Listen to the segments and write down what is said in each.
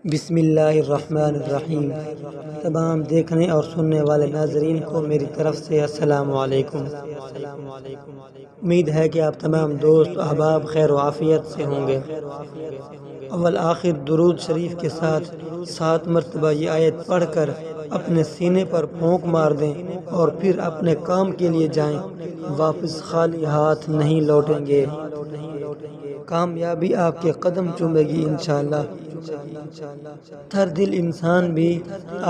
بسم اللہ الرحمن الرحیم۔ تمام دیکھنے اور سننے والے ناظرین کو میری طرف سے السلام علیکم۔ امید ہے کہ آپ تمام دوست احباب خیر و عافیت سے ہوں گے۔ اول آخر درود شریف کے ساتھ 7 مرتبہ یہ آیت پڑھ کر اپنے سینے پر پھونک مار دیں اور پھر اپنے کام کے لیے جائیں، واپس خالی ہاتھ نہیں لوٹیں گے۔ کامیابی آپ کے قدم چومے گی انشاءاللہ۔ ہر دل انسان بھی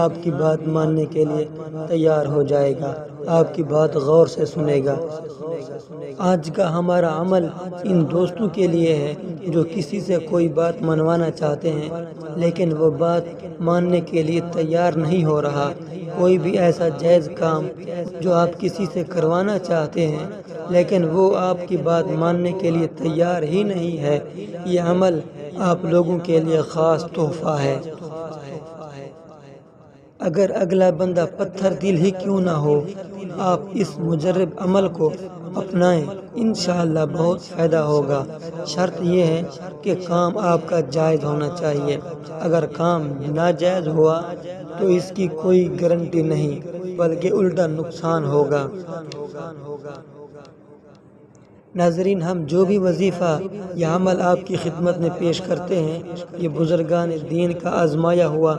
آپ کی بات ماننے کے لیے تیار ہو جائے گا، آپ کی بات غور سے سنے گا۔ آج کا ہمارا عمل ان دوستوں کے لیے ہے جو کسی سے کوئی بات منوانا چاہتے ہیں لیکن وہ بات ماننے کے لیے تیار نہیں ہو رہا۔ کوئی بھی ایسا جائز کام جو آپ کسی سے کروانا چاہتے ہیں لیکن وہ آپ کی بات ماننے کے لیے تیار ہی نہیں ہے، یہ عمل آپ لوگوں کے لیے خاص تحفہ ہے۔ اگر اگلا بندہ پتھر دل ہی کیوں نہ ہو، آپ اس مجرب عمل کو اپنائیں، انشاءاللہ بہت فائدہ ہوگا۔ شرط یہ ہے کہ کام آپ کا جائز ہونا چاہیے۔ اگر کام ناجائز ہوا تو اس کی کوئی گارنٹی نہیں بلکہ الٹا نقصان ہوگا۔ ناظرین، ہم جو بھی وظیفہ یا عمل آپ کی خدمت میں پیش کرتے ہیں یہ بزرگان دین کا آزمایا ہوا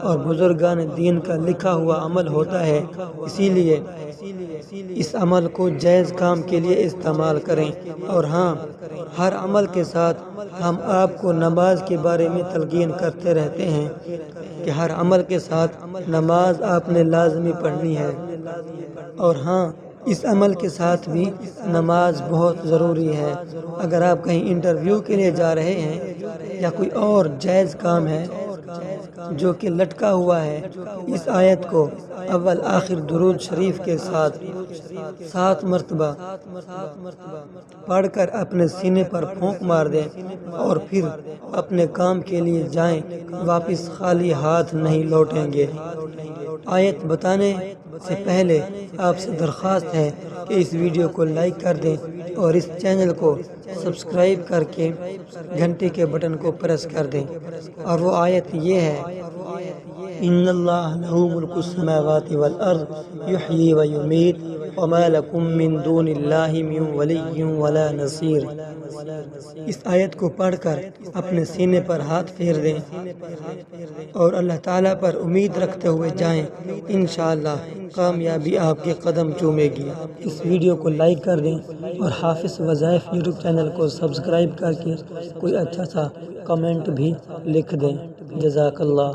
اور بزرگان دین کا لکھا ہوا عمل ہوتا ہے، اسی لیے اس عمل کو جائز کام کے لیے استعمال کریں۔ اور ہاں، ہر عمل کے ساتھ ہم آپ کو نماز کے بارے میں تلقین کرتے رہتے ہیں کہ ہر عمل کے ساتھ نماز آپ نے لازمی پڑھنی ہے۔ اور ہاں، اس عمل کے ساتھ بھی نماز بہت ضروری ہے۔ اگر آپ کہیں انٹرویو کے لیے جا رہے ہیں یا کوئی اور جائز کام ہے جو کہ لٹکا ہوا ہے، اس آیت کو اول آخر درود شریف کے ساتھ 7 مرتبہ پڑھ کر اپنے سینے پر پھونک مار دیں اور پھر اپنے کام کے لیے جائیں، واپس خالی ہاتھ نہیں لوٹیں گے۔ آیت بتانے سے پہلے آپ سے درخواست ہے کہ اس ویڈیو کو لائک کر دیں اور اس چینل کو سبسکرائب کر کے گھنٹی کے بٹن کو پریس کر دیں۔ اور وہ آیت یہ ہے، ان اللہ لہ ملک السماوات والارض یحیی و یمیت وما لکم من دون اللہ من ولی ولا نصیر۔ اس آیت کو پڑھ کر اپنے سینے پر ہاتھ پھیر دیں اور اللہ تعالیٰ پر امید رکھتے ہوئے جائیں، انشاءاللہ کامیابی آپ کے قدم چومے گی۔ اس ویڈیو کو لائک کر دیں اور حافظ وظائف یوٹیوب چینل کو سبسکرائب کر کے کوئی اچھا سا کمنٹ بھی لکھ دیں۔ جزاک اللہ۔